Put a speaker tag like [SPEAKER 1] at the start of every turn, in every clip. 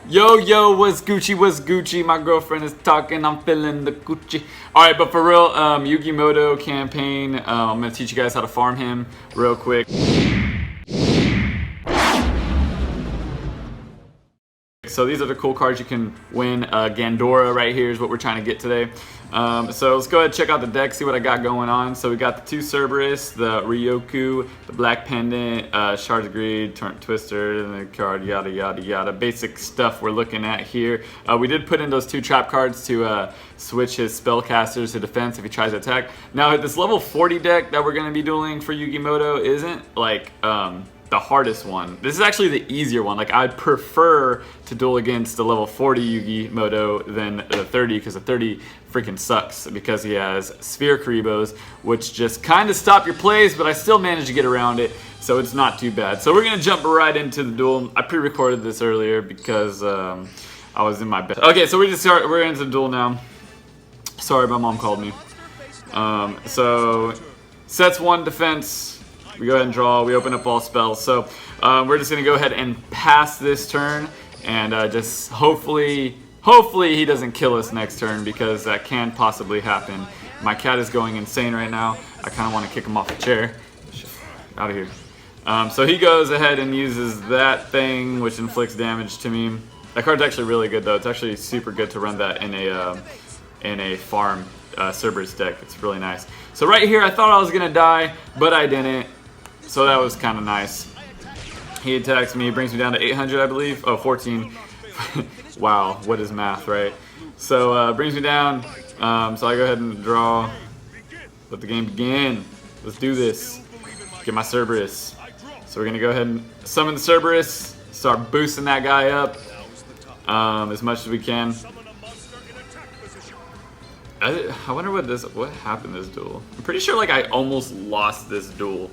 [SPEAKER 1] Yo, what's Gucci? My girlfriend is talking, I'm feeling the Gucci. Alright, but for real, Yugi Muto campaign, I'm going to teach you guys how to farm him real quick. So these are the cool cards you can win. Gandora right here is what we're trying to get today. So let's go ahead and check out the deck, see what I got going on. So we got the 2 Cerberus, the Ryoku, the Black Pendant, Shards of Greed, Twister, and the card, yada yada yada. Basic stuff we're looking at here. We did put in those 2 trap cards to switch his spellcasters to defense if he tries to attack. Now this level 40 deck that we're going to be dueling for Yugi Muto isn't like the hardest one. This is actually the easier one. Like, I prefer to duel against the level 40 Yugi Muto than the 30, because the 30 freaking sucks because he has Sphere Karibos, which just kind of stop your plays, but I still managed to get around it, so it's not too bad. So we're gonna jump right into the duel. I pre-recorded this earlier because I was in my bed. Okay, so we're into the duel now. Sorry, my mom called me. So sets 1 defense. We go ahead and draw, we open up all spells. So we're just gonna go ahead and pass this turn and just hopefully he doesn't kill us next turn, because that can possibly happen. My cat is going insane right now. I kind of want to kick him off the chair. Out of here. So he goes ahead and uses that thing, which inflicts damage to me. That card's actually really good though. It's actually super good to run that in a farm Cerberus deck. It's really nice. So right here I thought I was gonna die, but I didn't. So that was kind of nice. He attacks me, brings me down to 800, I believe. Oh, 14. Wow, what is math, right? So brings me down. So I go ahead and draw. Let the game begin. Let's do this. Get my Cerberus. So we're gonna go ahead and summon the Cerberus. Start boosting that guy up as much as we can. I wonder what happened this duel. I'm pretty sure like I almost lost this duel.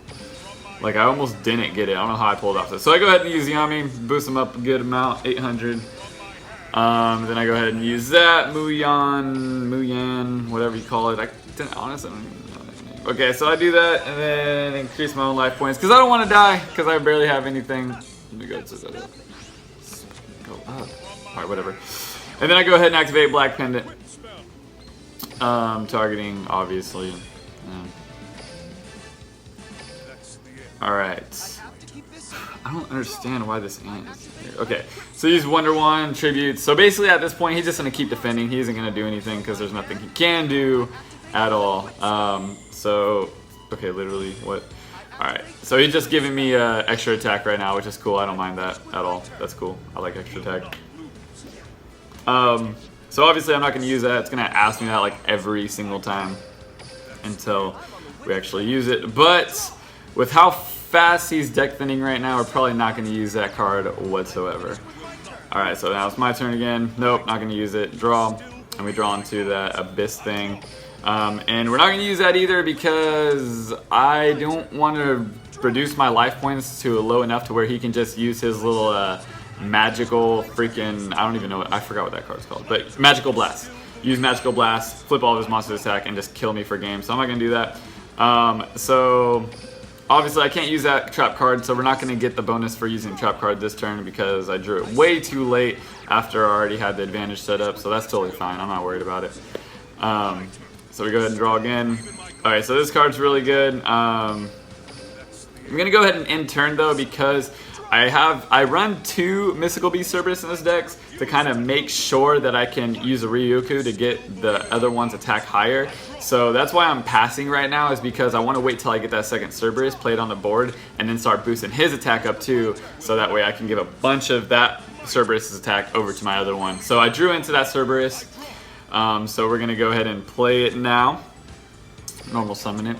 [SPEAKER 1] Like, I almost didn't get it. I don't know how I pulled off this. So I go ahead and use Yami, boost him up a good amount, 800. Then I go ahead and use that, Muyan, whatever you call it. Honestly, I don't even know that name. Okay, so I do that, and then increase my own life points, because I don't want to die, because I barely have anything. Let me go to that. Go up. Alright, whatever. And then I go ahead and activate Black Pendant. Targeting, obviously. Alright. I don't understand why this ant is here. Okay, so use Wonder One, tributes. So basically at this point, he's just going to keep defending. He isn't going to do anything because there's nothing he can do at all. Okay, literally, what? Alright, so he's just giving me extra attack right now, which is cool. I don't mind that at all. That's cool. I like extra attack. So obviously I'm not going to use that. It's going to ask me that like every single time until we actually use it. But with how fast he's deck thinning right now, we're probably not going to use that card whatsoever. Alright, so now it's my turn again. Nope, not going to use it. Draw. And we draw into that Abyss thing. And we're not going to use that either because I don't want to reduce my life points to low enough to where he can just use his little magical freaking, I don't even know, I forgot what that card's called, but Magical Blast. Use Magical Blast, flip all of his monsters attack, and just kill me for game. So I'm not going to do that. So obviously I can't use that trap card, so we're not going to get the bonus for using trap card this turn because I drew it way too late after I already had the advantage set up, so that's totally fine. I'm not worried about it. So we go ahead and draw again. Alright, so this card's really good. I'm going to go ahead and end turn though because I run 2 Mystical Beast Cerberus in this deck to kind of make sure that I can use a Ryoku to get the other one's attack higher. So that's why I'm passing right now, is because I want to wait till I get that second Cerberus played on the board and then start boosting his attack up too, so that way I can give a bunch of that Cerberus's attack over to my other one. So I drew into that Cerberus. So we're going to go ahead and play it now. Normal summon it.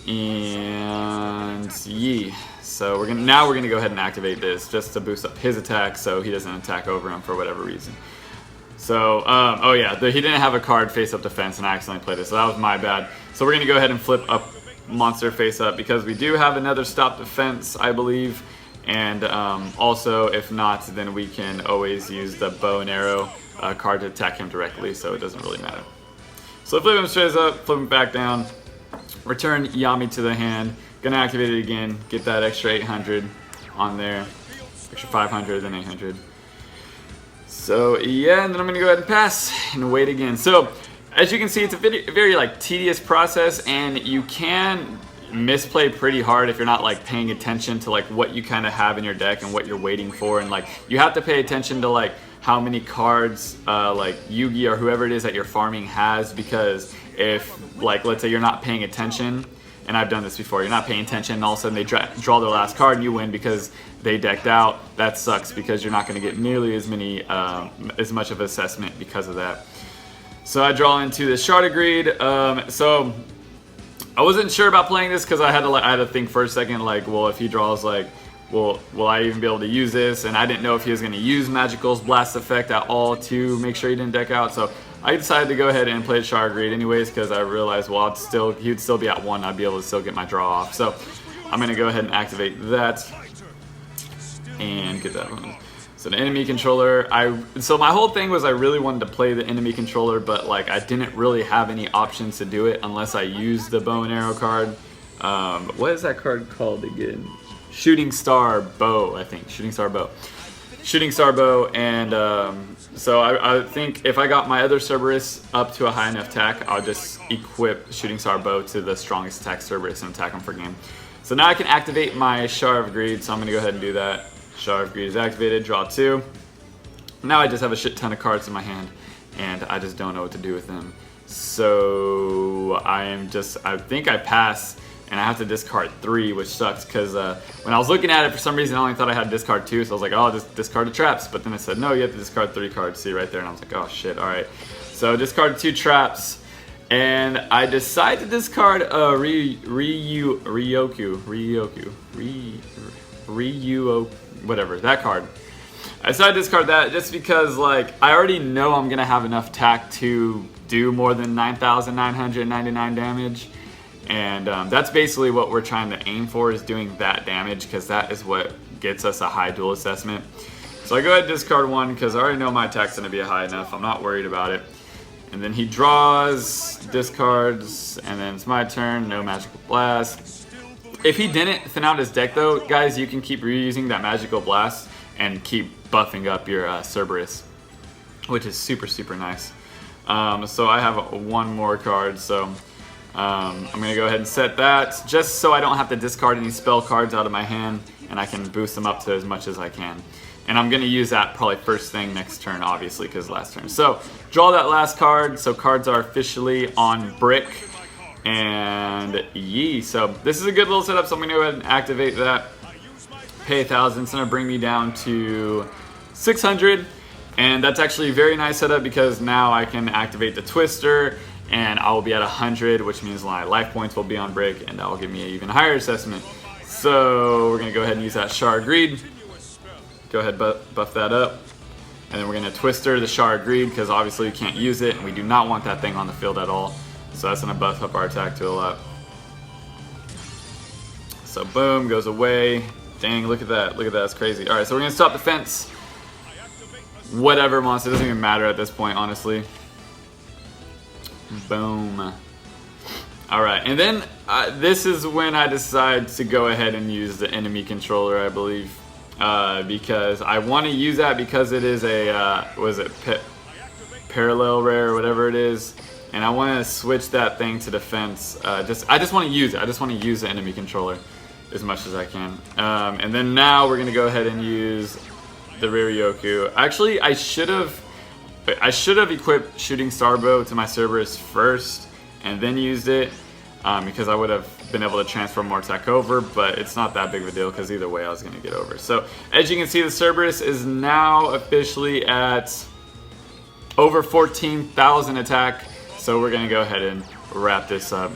[SPEAKER 1] And yeah. So now we're gonna go ahead and activate this just to boost up his attack so he doesn't attack over him for whatever reason. So oh yeah, he didn't have a card face up defense and I accidentally played this, so that was my bad. So we're gonna go ahead and flip up monster face up because we do have another stop defense, I believe. And also if not, then we can always use the bow and arrow card to attack him directly, so it doesn't really matter. So flip him straight up, flip him back down, return Yami to the hand. Gonna activate it again, get that extra 800 on there, extra 500, then 800. So yeah, and then I'm gonna go ahead and pass and wait again. So as you can see, it's a very like tedious process, and you can misplay pretty hard if you're not like paying attention to like what you kind of have in your deck and what you're waiting for, and like you have to pay attention to like how many cards like Yugi or whoever it is that you're farming has, because if like let's say you're not paying attention, and I've done this before, you're not paying attention and all of a sudden they draw their last card and you win because they decked out, that sucks because you're not going to get nearly as many as much of assessment because of that. So I draw into the Shard Greed. So I wasn't sure about playing this because I had to think for a second, like, well, if he draws, like, well, will I even be able to use this? And I didn't know if he was going to use Magical's Blast effect at all to make sure he didn't deck out. So I decided to go ahead and play Shard Greed anyways because I realized, well, he would still be at 1. I'd be able to still get my draw off. So I'm going to go ahead and activate that and get that one. So the enemy controller, so my whole thing was I really wanted to play the enemy controller, but like I didn't really have any options to do it unless I used the bow and arrow card. What is that card called again? Shooting Star Bow, I think. Shooting Star Bow. Shooting Star Bow, and so I think if I got my other Cerberus up to a high enough attack, I'll just equip Shooting Star Bow to the strongest attack Cerberus and attack him for game. So now I can activate my Shard of Greed, so I'm going to go ahead and do that. Shard of Greed is activated, draw 2. Now I just have a shit ton of cards in my hand, and I just don't know what to do with them. So I think I pass, and I have to discard 3, which sucks, because when I was looking at it, for some reason I only thought I had to discard 2, so I was like, oh, I'll just discard the traps, but then it said, no, you have to discard 3 cards, see right there, and I was like, oh shit, alright. So discard 2 traps, and I decide to discard YuGiOh, whatever, that card. I decided to discard that just because like I already know I'm gonna have enough attack to do more than 9,999 damage, and that's basically what we're trying to aim for, is doing that damage, because that is what gets us a high duel assessment. So I go ahead and discard 1 because I already know my attack's gonna be high enough. I'm not worried about it. And then he draws, discards, and then it's my turn. No Magical Blast. If he didn't thin out his deck though, guys, you can keep reusing that Magical Blast and keep buffing up your Cerberus, which is super, super nice. So I have 1 more card, so I'm going to go ahead and set that, just so I don't have to discard any spell cards out of my hand, and I can boost them up to as much as I can. And I'm going to use that probably first thing next turn, obviously, because last turn. So draw that last card, so cards are officially on brick. And yee, so this is a good little setup, so I'm going to go ahead and activate that. Pay 1,000, it's going to bring me down to 600, and that's actually a very nice setup because now I can activate the Twister, and I will be at 100, which means my life points will be on brick, and that will give me an even higher assessment. So we're going to go ahead and use that Shard Greed. Go ahead, buff that up. And then we're going to Twister the Shard Greed because obviously we can't use it, and we do not want that thing on the field at all. So that's going to buff up our attack to a lot. So boom, goes away. Dang, look at that. Look at that. That's crazy. Alright, so we're going to stop defense. Whatever, monster. It doesn't even matter at this point, honestly. Boom. Alright, and then this is when I decide to go ahead and use the enemy controller, I believe. Because I want to use that because it is a, what is it, parallel rare or whatever it is. And I want to switch that thing to defense. I just want to use it. I just want to use the enemy controller as much as I can. And then now we're going to go ahead and use the Ryukyu. Actually, I should have equipped Shooting Star Bow to my Cerberus first and then used it, because I would have been able to transfer more attack over, but it's not that big of a deal because either way I was going to get over. So as you can see, the Cerberus is now officially at over 14,000 attack. So we're going to go ahead and wrap this up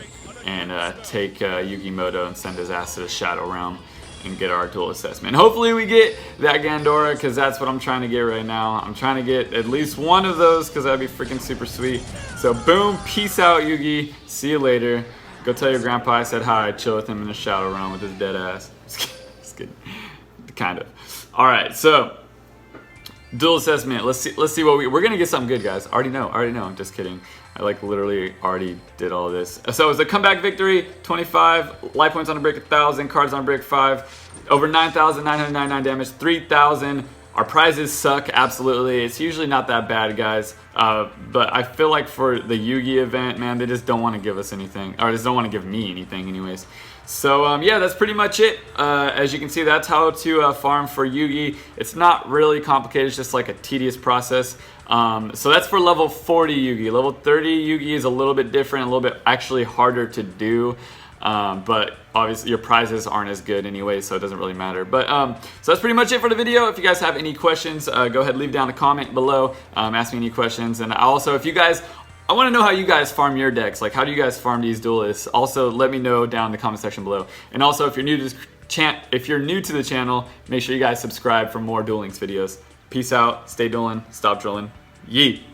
[SPEAKER 1] and take Yugi Muto and send his ass to the Shadow Realm and get our duel assessment. Hopefully we get that Gandora, because that's what I'm trying to get right now. I'm trying to get at least one of those because that'd be freaking super sweet. So boom, peace out, Yugi. See you later. Go tell your grandpa I said hi. Chill with him in the Shadow Realm with his dead ass. Just kidding. Kind of. Alright, so duel assessment. Let's see what we're gonna get something good, guys. Already know. I'm just kidding. I like literally already did all of this. So it was a comeback victory, 25, life points on a brick 1,000, cards on a brick 5, over 9,999 damage, 3,000 Our prizes suck, absolutely. It's usually not that bad, guys. But I feel like for the Yugi event, man, they just don't want to give us anything. Or just don't want to give me anything anyways. So yeah, that's pretty much it. As you can see, that's how to farm for Yugi. It's not really complicated, it's just like a tedious process. So that's for level 40 Yugi. Level 30 Yugi is a little bit different, a little bit actually harder to do. But obviously your prizes aren't as good anyway, so it doesn't really matter. But so that's pretty much it for the video. If you guys have any questions, go ahead and leave down a comment below. Ask me any questions. And also, if you guys, I want to know how you guys farm your decks. Like, how do you guys farm these duelists? Also, let me know down in the comment section below. And also, if you're new to this the channel, make sure you guys subscribe for more Duel Links videos. Peace out. Stay dueling. Stop drilling. Yeet.